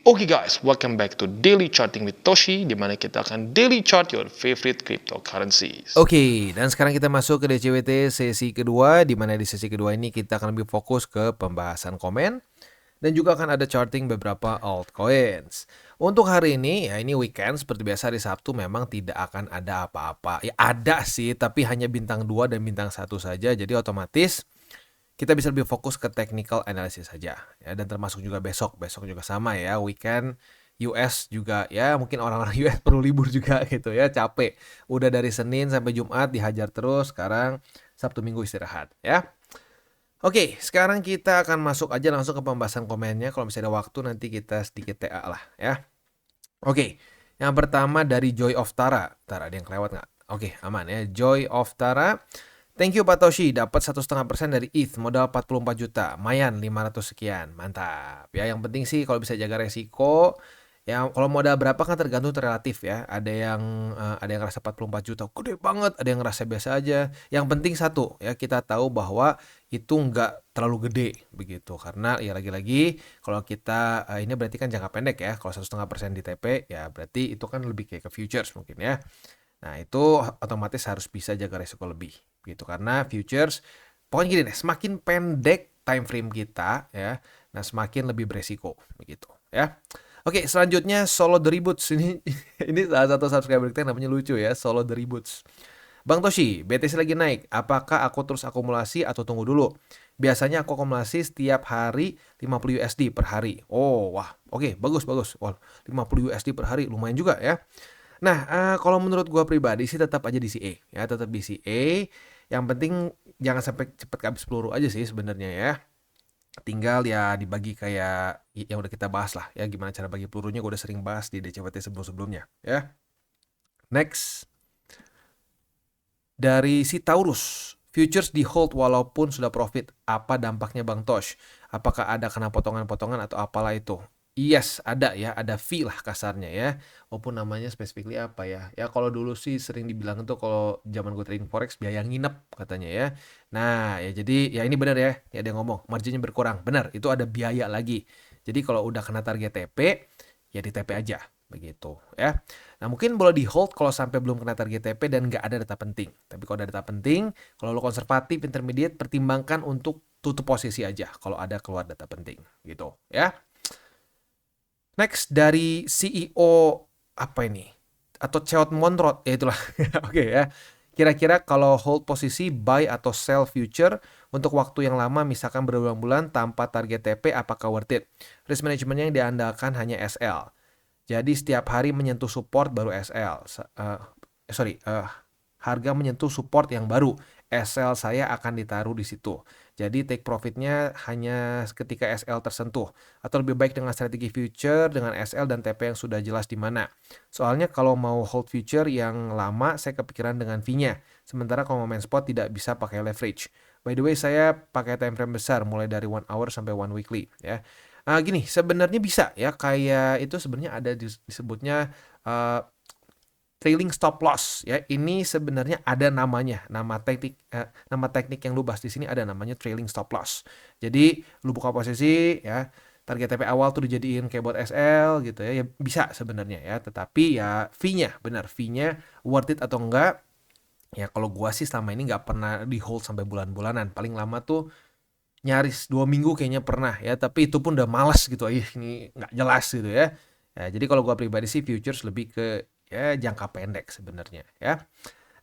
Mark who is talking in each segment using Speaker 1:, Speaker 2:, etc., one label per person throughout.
Speaker 1: Oke guys, welcome back to Daily Charting with Toshi, di mana kita akan daily chart your favorite cryptocurrencies.
Speaker 2: Oke, dan sekarang kita masuk ke DCWT sesi kedua, di mana di sesi kedua ini kita akan lebih fokus ke pembahasan komen dan juga akan ada charting beberapa altcoins. Untuk hari ini, ya ini weekend seperti biasa hari Sabtu memang tidak akan ada apa-apa. Ya ada sih, tapi hanya bintang 2 dan bintang 1 saja, jadi otomatis kita bisa lebih fokus ke technical analysis saja. Ya, dan termasuk juga besok juga sama ya, weekend US juga ya mungkin orang-orang US perlu libur juga gitu ya, capek. Udah dari Senin sampai Jumat dihajar terus, sekarang Sabtu Minggu istirahat ya. Oke, sekarang kita akan masuk aja langsung ke pembahasan komennya. Kalau misalnya ada waktu nanti kita sedikit TA lah ya. Oke, yang pertama dari Joy of Tara. Tara ada yang kelewat nggak? Oke, aman ya. Joy of Tara. Thank you Pak Toshi, dapat 1,5% dari ETH, modal 44 juta, mayan 500 sekian, mantap. Ya yang penting sih kalau bisa jaga resiko, ya kalau modal berapa kan tergantung relatif ya. Ada yang ngerasa 44 juta, gede banget, ada yang ngerasa biasa aja. Yang penting satu ya, kita tahu bahwa itu nggak terlalu gede begitu, karena ya lagi-lagi kalau kita ini berarti kan jangka pendek ya. Kalau 1,5% di TP ya berarti itu kan lebih kayak ke futures mungkin ya. Nah, itu otomatis harus bisa jaga resiko lebih gitu, karena futures pokoknya gini deh, semakin pendek time frame kita ya, nah semakin lebih beresiko begitu ya. Oke, selanjutnya Solo The Reboots ini ini salah satu subscriber kita namanya lucu ya, Solo The Reboots. Bang Toshi, BTC lagi naik. Apakah aku terus akumulasi atau tunggu dulu? Biasanya aku akumulasi setiap hari 50 USD per hari. Oh, wah. Oke, bagus bagus. Wah, 50 USD per hari lumayan juga ya. Nah, kalau menurut gua pribadi sih tetap aja DCA ya, tetap DCA. Yang penting jangan sampai cepet habis peluru aja sih sebenarnya ya. Tinggal ya dibagi kayak yang udah kita bahas lah ya, gimana cara bagi pelurunya gua udah sering bahas di DCWT sebelum-sebelumnya ya. Next, dari si Taurus. Futures di hold walaupun sudah profit. Apa dampaknya Bang Tosh? Apakah ada kena potongan-potongan atau apalah itu? Yes, ada ya, ada fee lah kasarnya ya. Walaupun namanya specifically apa ya. Ya kalau dulu sih sering dibilang itu kalau zaman gue trading forex biaya nginep katanya ya. Nah, ya jadi ya ini benar ya. Ya ada yang ngomong marginnya berkurang. Benar, itu ada biaya lagi. Jadi kalau udah kena target TP, ya di TP aja begitu ya. Nah, mungkin boleh di hold kalau sampai belum kena target TP dan nggak ada data penting. Tapi kalau ada data penting, kalau lo konservatif, intermediate, pertimbangkan untuk tutup posisi aja kalau ada keluar data penting gitu ya. Next, dari CEO apa ini? Atau Cheot Monrod, ya itulah. Oke ya. Kira-kira kalau hold posisi buy atau sell future untuk waktu yang lama, misalkan berbulan-bulan tanpa target TP, apakah worth it? Risk manajemennya yang diandalkan hanya SL. Jadi setiap hari menyentuh support baru SL. Harga menyentuh support yang baru. SL saya akan ditaruh di situ. Jadi take profitnya hanya ketika SL tersentuh. Atau lebih baik dengan strategi future dengan SL dan TP yang sudah jelas di mana. Soalnya kalau mau hold future yang lama, saya kepikiran dengan fee-nya. Sementara kalau mau main spot tidak bisa pakai leverage. By the way, saya pakai time frame besar mulai dari 1 hour sampai 1 weekly ya. Gini, sebenarnya bisa ya, kayak itu sebenarnya ada disebutnya trailing stop loss ya. Ini sebenarnya ada namanya, nama teknik yang lu bahas di sini ada namanya trailing stop loss. Jadi lu buka posisi ya, target TP awal tuh dijadiin kayak buat SL gitu ya. Ya bisa sebenarnya ya, tetapi ya fee-nya, benar fee-nya worth it atau enggak? Ya kalau gua sih selama ini nggak pernah di hold sampai bulan-bulanan. Paling lama tuh nyaris 2 minggu kayaknya pernah ya, tapi itu pun udah malas gitu, ini nggak jelas gitu ya. Ya jadi kalau gua pribadi sih futures lebih ke ya jangka pendek sebenarnya ya.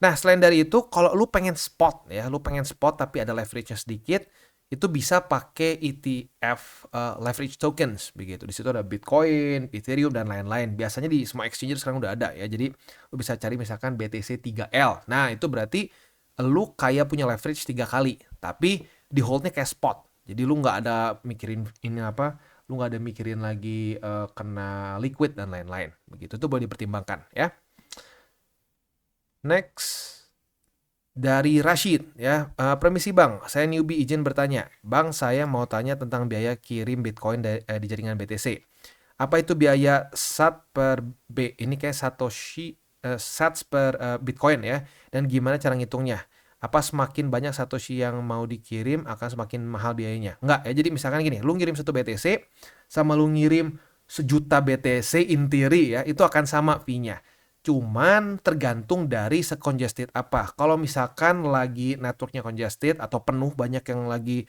Speaker 2: Nah, selain dari itu kalau lu pengen spot ya, lu pengen spot tapi ada leverage-nya sedikit, itu bisa pakai ETF leverage tokens begitu. Di situ ada Bitcoin, Ethereum dan lain-lain. Biasanya di semua exchange sekarang udah ada ya. Jadi lu bisa cari misalkan BTC 3L. Nah, itu berarti lu kayak punya leverage 3 kali, tapi di holdnya kayak spot. Jadi lu nggak ada mikirin ini apa, lu nggak ada mikirin lagi kena liquid dan lain-lain. Begitu tuh boleh dipertimbangkan ya. Next, dari Rashid ya, permisi Bang, saya newbie izin bertanya. Bang, saya mau tanya tentang biaya kirim Bitcoin di jaringan BTC. Apa itu biaya SAT per B? Ini kayak Satoshi Sats per Bitcoin ya. Dan gimana cara ngitungnya? Apa semakin banyak Satoshi yang mau dikirim akan semakin mahal biayanya? Enggak ya. Jadi misalkan gini, lu ngirim 1 BTC sama lu ngirim sejuta BTC in theory ya, itu akan sama fee-nya. Cuman tergantung dari secongested apa. Kalau misalkan lagi networknya congested atau penuh banyak yang lagi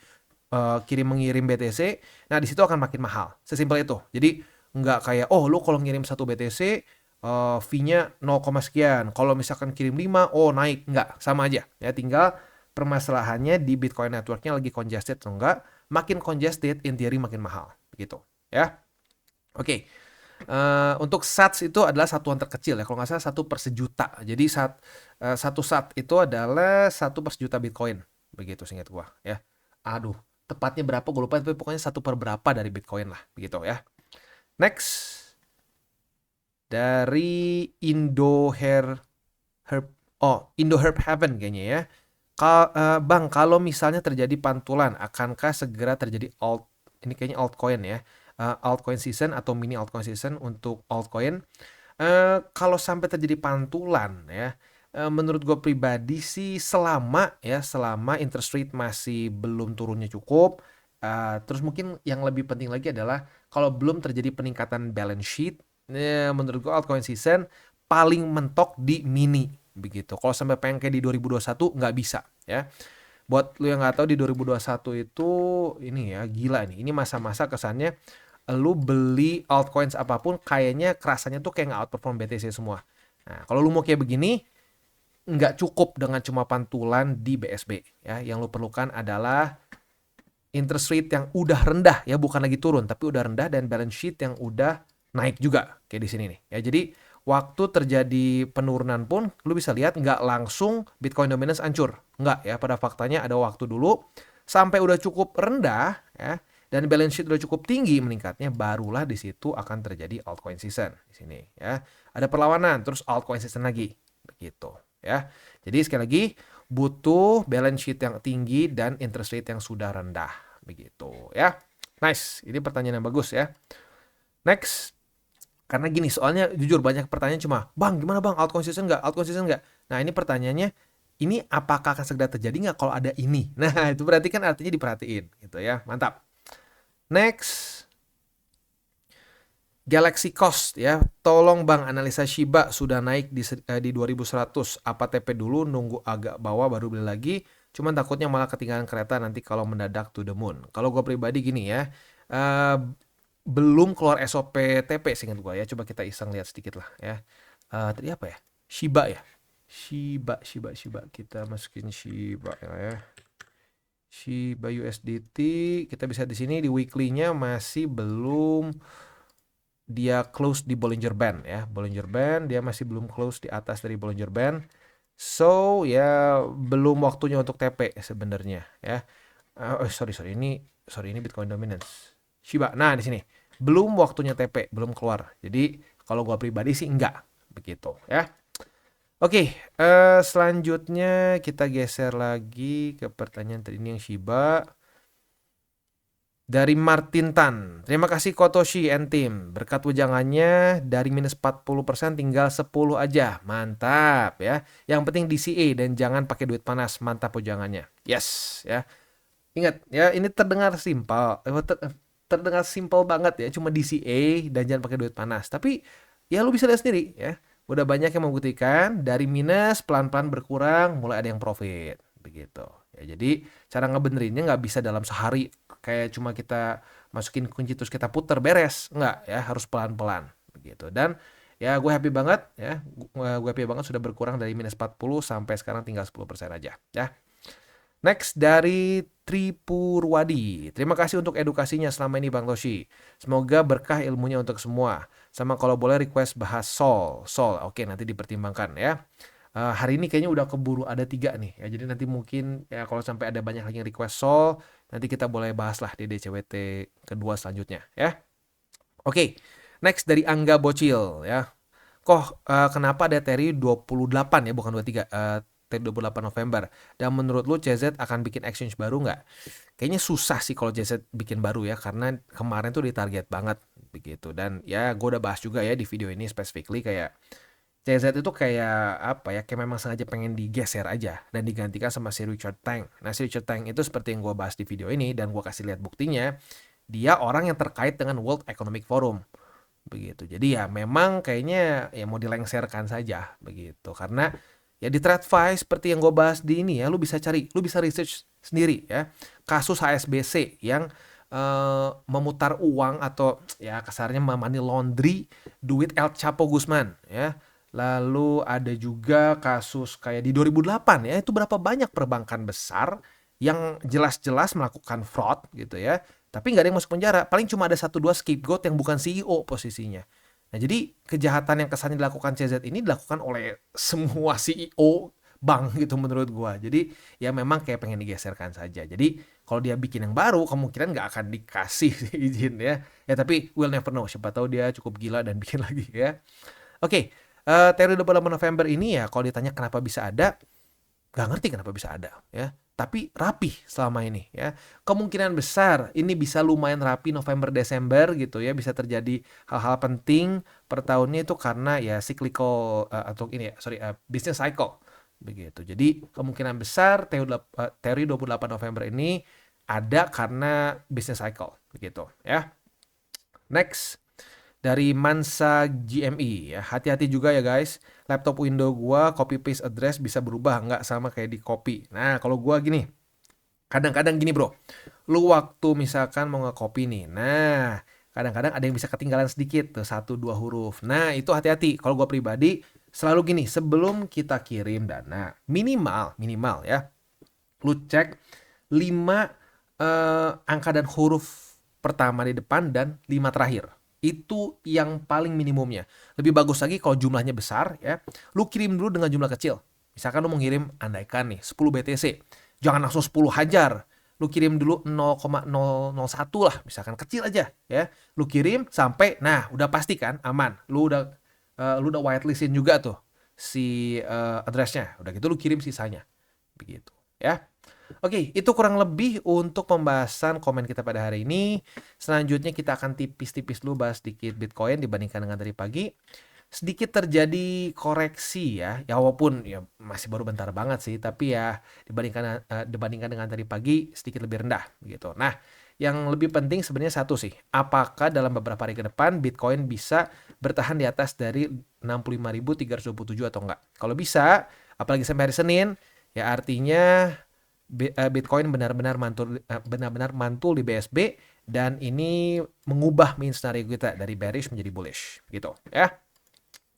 Speaker 2: kirim mengirim BTC, nah di situ akan makin mahal. Sesimpel itu. Jadi nggak kayak lu kalau ngirim 1 BTC fee-nya 0, sekian. Kalau misalkan kirim 5, naik. Nggak, sama aja. Ya tinggal permasalahannya di Bitcoin networknya lagi congested atau enggak. Makin congested, in theory makin mahal. Gitu. Ya. Oke. Untuk sats itu adalah satuan terkecil ya. Kalau nggak salah 1/1.000.000. Jadi satu sat itu adalah 1/1.000.000 Bitcoin. Begitu seingat gua ya. Aduh, tepatnya berapa gue lupa, tapi pokoknya 1/berapa dari Bitcoin lah. Begitu ya. Next. Dari Indo Herb Heaven kayaknya ya. Bang, kalau misalnya terjadi pantulan, akankah segera terjadi ini kayaknya altcoin ya, altcoin season atau mini altcoin season untuk altcoin? Kalau sampai terjadi pantulan ya, menurut gue pribadi sih selama interest rate masih belum turunnya cukup, terus mungkin yang lebih penting lagi adalah kalau belum terjadi peningkatan balance sheet, menurut gue altcoin season paling mentok di mini. Begitu. Kalau sampai pengen kayak di 2021 nggak bisa ya. Buat lu yang nggak tahu di 2021 itu ini ya gila nih. Ini masa-masa kesannya lu beli altcoins apapun kayaknya kerasanya tuh kayak nggak outperform BTC semua. Nah, kalau lu mau kayak begini nggak cukup dengan cuma pantulan di BSB ya. Yang lu perlukan adalah interest rate yang udah rendah ya, bukan lagi turun tapi udah rendah, dan balance sheet yang udah naik juga kayak di sini nih ya. Jadi waktu terjadi penurunan pun lu bisa lihat nggak langsung Bitcoin dominance hancur. Nggak ya, pada faktanya ada waktu dulu sampai udah cukup rendah ya, dan balance sheet udah cukup tinggi meningkatnya, barulah di situ akan terjadi altcoin season di sini ya. Ada perlawanan terus altcoin season lagi begitu ya. Jadi sekali lagi butuh balance sheet yang tinggi dan interest rate yang sudah rendah begitu ya. Nice, ini pertanyaan yang bagus ya. Next. Karena gini, soalnya jujur banyak pertanyaan cuma, Bang, gimana Bang, altcoin season nggak? Altcoin season nggak? Nah, ini pertanyaannya, ini apakah akan segera terjadi nggak kalau ada ini? Nah, itu berarti kan artinya diperhatiin, gitu ya. Mantap. Next. Galaxy Cost ya. Tolong Bang, analisa Shiba sudah naik di 2100. Apa TP dulu, nunggu agak bawah baru beli lagi? Cuman takutnya malah ketinggalan kereta nanti kalau mendadak to the moon. Kalau gue pribadi gini ya, belum keluar SOP TP seingat gue ya. Coba kita iseng lihat sedikit lah ya. Tadi apa ya? Shiba ya. Shiba. Kita masukin Shiba ya. Shiba USDT. Kita bisa di sini di weekly-nya masih belum dia close di Bollinger Band ya. Bollinger Band dia masih belum close di atas dari Bollinger Band. So ya belum waktunya untuk TP sebenarnya ya. Sorry ini Bitcoin dominance. Shiba. Nah, di sini belum waktunya TP, belum keluar. Jadi kalau gua pribadi sih enggak begitu ya. Oke, selanjutnya kita geser lagi ke pertanyaan tadi ini yang Shiba. Dari Martin Tan. Terima kasih Kotoshi and team. Berkat wejangannya dari minus 40% tinggal 10 aja. Mantap ya. Yang penting DCA dan jangan pakai duit panas. Mantap wejangannya. Yes ya. Ingat ya, ini terdengar simpel. Terdengar simpel banget ya, cuma DCA dan jangan pakai duit panas. Tapi ya lu bisa lihat sendiri ya. Udah banyak yang membuktikan dari minus pelan-pelan berkurang, mulai ada yang profit begitu. Ya, jadi cara ngebenerinnya nggak bisa dalam sehari kayak cuma kita masukin kunci terus kita puter beres. Nggak ya, harus pelan-pelan begitu. Dan ya gue happy banget ya. Gue happy banget sudah berkurang dari minus 40 sampai sekarang tinggal 10% aja ya. Next dari Tripurwadi. Terima kasih untuk edukasinya selama ini Bang Toshi. Semoga berkah ilmunya untuk semua. Sama kalau boleh request bahas Sol. Oke, nanti dipertimbangkan ya. Hari ini kayaknya udah keburu ada 3 nih ya. Jadi nanti mungkin ya kalau sampai ada banyak lagi yang request Sol, nanti kita boleh bahas lah di DCWT kedua selanjutnya ya. Oke. Next dari Angga Bocil ya. Kenapa ada TRI 28 ya, bukan 23. 28 November. Dan menurut lu CZ akan bikin exchange baru nggak? Kayaknya susah sih kalau CZ bikin baru ya, karena kemarin tuh ditarget banget begitu. Dan ya gue udah bahas juga ya di video ini specifically kayak CZ itu kayak apa ya, kayak memang sengaja pengen digeser aja dan digantikan sama si Richard Tang. Nah si Richard Tang itu seperti yang gue bahas di video ini dan gue kasih lihat buktinya, dia orang yang terkait dengan World Economic Forum. begitu. Jadi ya memang kayaknya ya mau dilengserkan saja begitu. Karena ya di TradFi seperti yang gue bahas di ini ya, lu bisa cari, lu bisa research sendiri ya. Kasus HSBC yang memutar uang atau ya kasarnya money laundry duit El Chapo Guzman ya. Lalu ada juga kasus kayak di 2008 ya, itu berapa banyak perbankan besar yang jelas-jelas melakukan fraud gitu ya. Tapi nggak ada yang masuk penjara. Paling cuma ada 1-2 scapegoat yang bukan CEO posisinya. Nah, jadi kejahatan yang kesannya dilakukan CZ ini dilakukan oleh semua CEO bank gitu menurut gua. Jadi ya memang kayak pengen digeserkan saja. Jadi kalau dia bikin yang baru kemungkinan nggak akan dikasih izin ya. Ya tapi we'll never know. Siapa tahu dia cukup gila dan bikin lagi ya. Oke, teori 28 November ini ya kalau ditanya kenapa bisa ada, nggak ngerti kenapa bisa ada ya. Tapi rapih selama ini ya. Kemungkinan besar ini bisa lumayan rapi November Desember gitu ya, bisa terjadi hal-hal penting per tahunnya itu karena ya cyclical atau ini ya, business cycle begitu. Jadi kemungkinan besar teori 28 November ini ada karena business cycle begitu ya. Next dari Mansa GME ya, hati-hati juga ya guys, laptop Windows gua copy paste address bisa berubah, nggak sama kayak di copy. Nah kalau gua gini, kadang-kadang gini bro, lu waktu misalkan mau nge-copy nih, nah kadang-kadang ada yang bisa ketinggalan sedikit tuh 1-2 huruf. Nah itu hati-hati. Kalau gua pribadi selalu gini, sebelum kita kirim dana minimal ya, lu cek 5 angka dan huruf pertama di depan dan 5 terakhir. Itu yang paling minimumnya. Lebih bagus lagi kalau jumlahnya besar ya. Lu kirim dulu dengan jumlah kecil. Misalkan lu mau ngirim andaikan nih 10 BTC. Jangan langsung 10 hajar. Lu kirim dulu 0,001 lah, misalkan kecil aja ya. Lu kirim sampai nah udah pasti kan aman. Lu udah whitelistin juga tuh si addressnya. Udah gitu lu kirim sisanya. Begitu ya. Oke, itu kurang lebih untuk pembahasan komen kita pada hari ini. Selanjutnya kita akan tipis-tipis dulu bahas sedikit Bitcoin dibandingkan dengan tadi pagi. Sedikit terjadi koreksi ya. Ya walaupun ya masih baru bentar banget sih, tapi ya dibandingkan dengan tadi pagi sedikit lebih rendah begitu. Nah, yang lebih penting sebenarnya satu sih. Apakah dalam beberapa hari ke depan Bitcoin bisa bertahan di atas dari 65.327 atau enggak? Kalau bisa, apalagi sampai hari Senin, ya artinya Bitcoin benar-benar mantul di BSB dan ini mengubah main scenario kita dari bearish menjadi bullish gitu ya.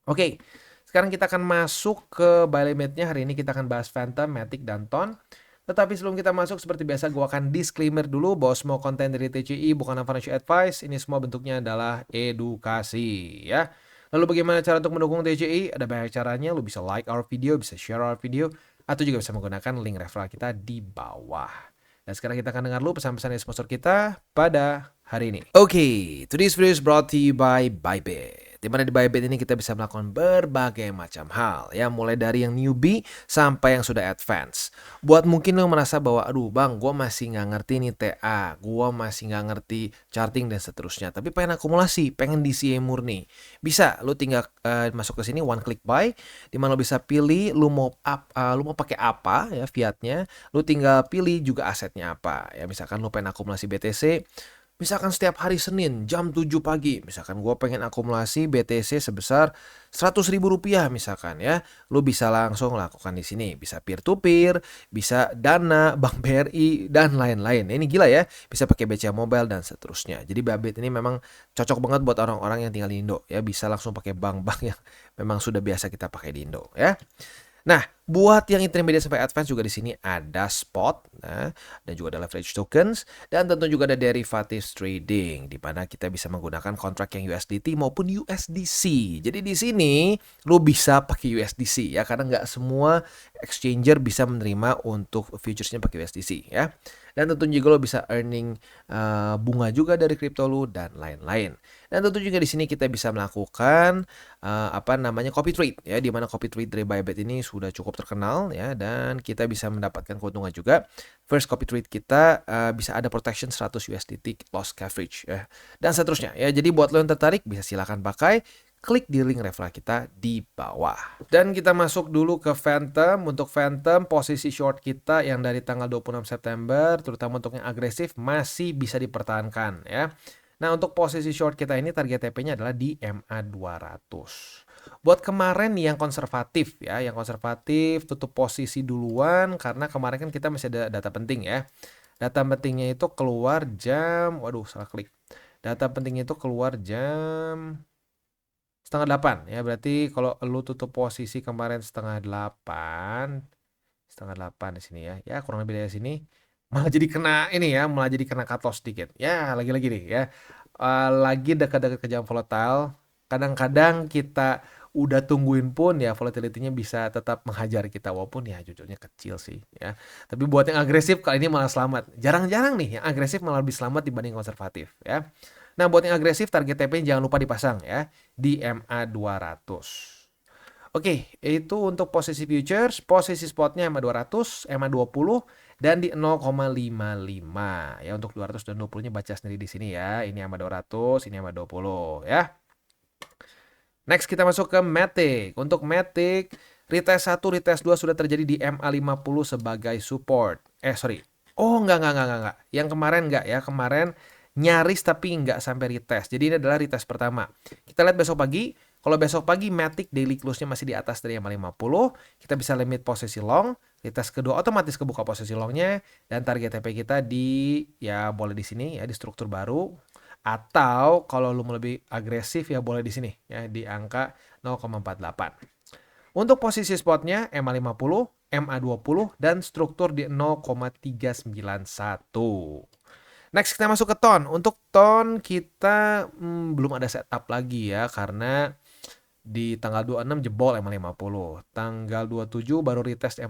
Speaker 2: Oke, sekarang kita akan masuk ke buy limitnya. Hari ini kita akan bahas Phantom, Matic, dan Ton. Tetapi sebelum kita masuk, seperti biasa gue akan disclaimer dulu bahwa semua konten dari TCI bukan financial advice. Ini semua bentuknya adalah edukasi ya. Lalu bagaimana cara untuk mendukung TCI? Ada banyak caranya. Lu bisa like our video, bisa share our video, atau juga bisa menggunakan link referral kita di bawah. Dan sekarang kita akan dengar dulu pesan-pesan dari sponsor kita pada hari ini. Oke, today's video is brought to you by Bybit. Di mana di Bybit ini kita bisa melakukan berbagai macam hal ya, mulai dari yang newbie sampai yang sudah advance. Buat mungkin lo merasa bahwa aduh bang, gue masih nggak ngerti nih TA, gue masih nggak ngerti charting dan seterusnya, tapi pengen akumulasi, pengen DCA murni, bisa lo tinggal masuk ke sini one click buy, di mana lo bisa pilih lo mau pakai apa ya fiatnya, lo tinggal pilih juga asetnya apa ya. Misalkan lo pengen akumulasi BTC, misalkan setiap hari Senin jam 7 pagi, misalkan gue pengen akumulasi BTC sebesar 100.000 rupiah misalkan ya, lu bisa langsung lakukan di sini. Bisa peer to peer, bisa Dana, Bank BRI dan lain-lain. Ini gila ya, bisa pakai BCA Mobile dan seterusnya. Jadi Bybit ini memang cocok banget buat orang-orang yang tinggal di Indo ya, bisa langsung pakai bank-bank yang memang sudah biasa kita pakai di Indo ya. Nah, buat yang intermediate sampai advance juga di sini ada spot, nah, dan juga ada leverage tokens, dan tentu juga ada derivatives trading, di mana kita bisa menggunakan kontrak yang USDT maupun USDC. Jadi di sini lo bisa pakai USDC ya, karena nggak semua exchanger bisa menerima untuk futuresnya pakai USDC ya. Dan tentu juga lo bisa earning bunga juga dari kripto lo dan lain-lain. Dan tentu juga di sini kita bisa melakukan copy trade ya, di mana copy trade dari Bybit ini sudah cukup terkenal ya, dan kita bisa mendapatkan keuntungan juga. First copy trade kita bisa ada protection 100 USDT loss coverage ya, dan seterusnya ya. Jadi buat lo yang tertarik bisa silakan pakai, klik di link referral kita di bawah. Dan kita masuk dulu ke Phantom. Untuk Phantom, posisi short kita yang dari tanggal 26 September, terutama untuk yang agresif, masih bisa dipertahankan ya. Nah, untuk posisi short kita ini target TP-nya adalah di MA 200. Buat kemarin yang konservatif ya, yang konservatif tutup posisi duluan karena kemarin kan kita masih ada data penting ya. Data pentingnya itu keluar jam, waduh salah klik. Data pentingnya itu keluar jam setengah 8 ya. Berarti kalau lu tutup posisi kemarin setengah 8 di sini ya. Ya kurang lebih dari sini. Malah jadi kena ini ya, malah jadi kena cut loss sedikit. Ya, lagi-lagi nih ya. Lagi dekat-dekat ke jam volatile. Kadang-kadang kita udah tungguin pun ya volatility-nya bisa tetap menghajar kita walaupun ya jujurnya kecil sih ya. Tapi buat yang agresif kali ini malah selamat. Jarang-jarang nih yang agresif malah lebih selamat dibanding konservatif ya. Nah, buat yang agresif target TP jangan lupa dipasang ya di MA 200. Oke, itu untuk posisi futures, posisi spotnya MA 200, MA 20 dan di 0,55 ya. Untuk 200 dan 20-nya baca sendiri di sini ya. Ini MA 200, ini MA 20 ya. Next kita masuk ke Matic. Untuk Matic, retest 1, retest 2 sudah terjadi di MA 50 sebagai support. Oh, enggak. Yang kemarin enggak ya. Kemarin nyaris tapi enggak sampai retest. Jadi ini adalah retest pertama. Kita lihat besok pagi. Kalau besok pagi Matic daily close-nya masih di atas dari MA 50, kita bisa limit posisi long. Retest kedua otomatis kebuka posisi long-nya dan target TP kita di ya boleh di sini ya di struktur baru. Atau kalau lu mau lebih agresif ya boleh di sini ya di angka 0,48. Untuk posisi spotnya MA 50, MA 20 dan struktur di 0,391. Next kita masuk ke ton. Untuk ton kita belum ada setup lagi ya karena di tanggal 26 jebol MA 50. Tanggal 27 baru retest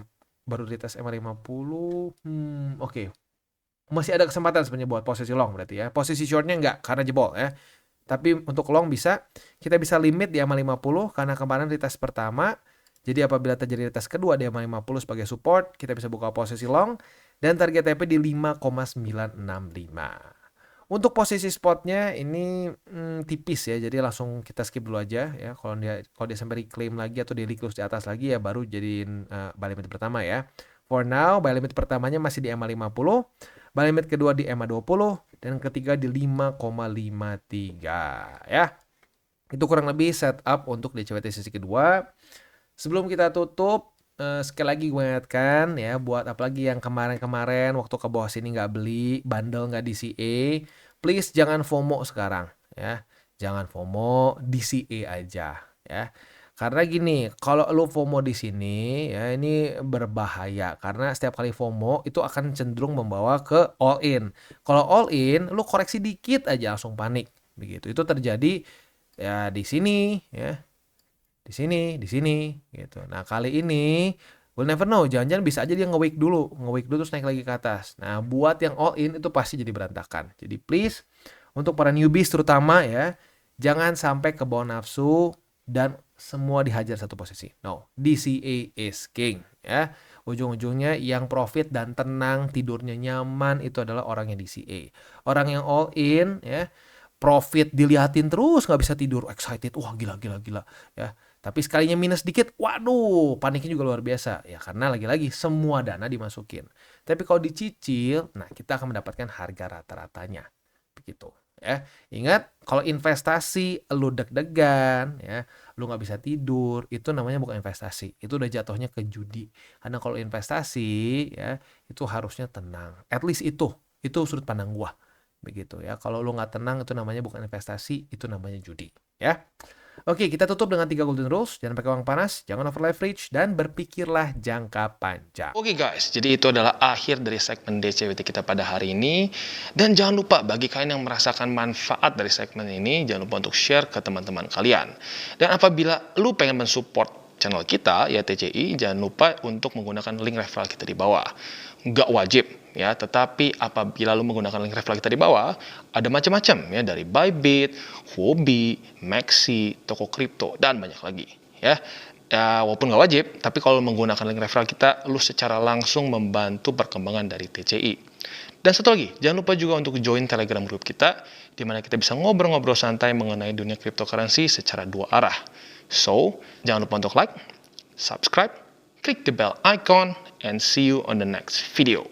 Speaker 2: MA 50. Oke. Masih ada kesempatan sebenarnya buat posisi long berarti ya. Posisi shortnya enggak karena jebol ya. Tapi untuk long kita bisa limit di MA 50 karena kemarin retest pertama. Jadi apabila terjadi retest kedua di MA 50 sebagai support, kita bisa buka posisi long dan target TP di 5,965. Untuk posisi spotnya ini tipis ya, jadi langsung kita skip dulu aja ya. Kalau dia sampai reclaim lagi atau daily close di atas lagi ya baru jadiin buy limit pertama ya. For now, buy limit pertamanya masih di MA 50, buy limit kedua di MA 20 dan ketiga di 5,53 ya. Itu kurang lebih setup untuk DCWT sesi kedua. Sebelum kita tutup, sekali lagi gue ingatkan ya buat apalagi yang kemarin-kemarin waktu ke bawah sini nggak beli bundle nggak DCA, please jangan FOMO sekarang ya, jangan FOMO, DCA aja ya. Karena gini, kalau lu FOMO di sini ya ini berbahaya karena setiap kali FOMO itu akan cenderung membawa ke all in. Kalau all in, lu koreksi dikit aja langsung panik begitu. Itu terjadi ya di sini ya. Di sini gitu. Nah, kali ini we'll never know, jangan-jangan bisa aja dia nge-wake dulu terus naik lagi ke atas. Nah, buat yang all in itu pasti jadi berantakan. Jadi please untuk para newbies terutama ya, jangan sampai ke bawah nafsu dan semua dihajar satu posisi. No, DCA is king ya. Ujung-ujungnya yang profit dan tenang, tidurnya nyaman itu adalah orang yang DCA. Orang yang all in ya, profit diliatin terus nggak bisa tidur, excited, wah gila ya. Tapi sekalinya minus dikit, waduh, paniknya juga luar biasa. Ya karena lagi-lagi semua dana dimasukin. Tapi kalau dicicil, nah kita akan mendapatkan harga rata-ratanya. Begitu ya. Ingat, kalau investasi lu deg-degan ya, lu nggak bisa tidur, itu namanya bukan investasi. Itu udah jatuhnya ke judi. Karena kalau investasi ya, itu harusnya tenang. At least itu sudut pandang gua. Begitu ya. Kalau lu nggak tenang itu namanya bukan investasi, itu namanya judi ya. Oke, kita tutup dengan 3 golden rules. Jangan pakai uang panas, jangan over leverage, dan berpikirlah jangka panjang.
Speaker 1: Oke guys, jadi itu adalah akhir dari segmen DCWT kita pada hari ini. Dan jangan lupa bagi kalian yang merasakan manfaat dari segmen ini, jangan lupa untuk share ke teman-teman kalian. Dan apabila lu pengen mensupport channel kita, ya TCI, jangan lupa untuk menggunakan link referral kita di bawah. Nggak wajib ya, tetapi apabila lu menggunakan link referral kita di bawah, ada macam-macam ya, dari Bybit, Huobi, Maxi, toko kripto, dan banyak lagi ya. Ya, walaupun nggak wajib, tapi kalau menggunakan link referral kita, lu secara langsung membantu perkembangan dari TCI. Dan satu lagi, jangan lupa juga untuk join Telegram group kita, di mana kita bisa ngobrol-ngobrol santai mengenai dunia cryptocurrency secara 2 arah. So, jangan lupa untuk like, subscribe, click the bell icon, and see you on the next video.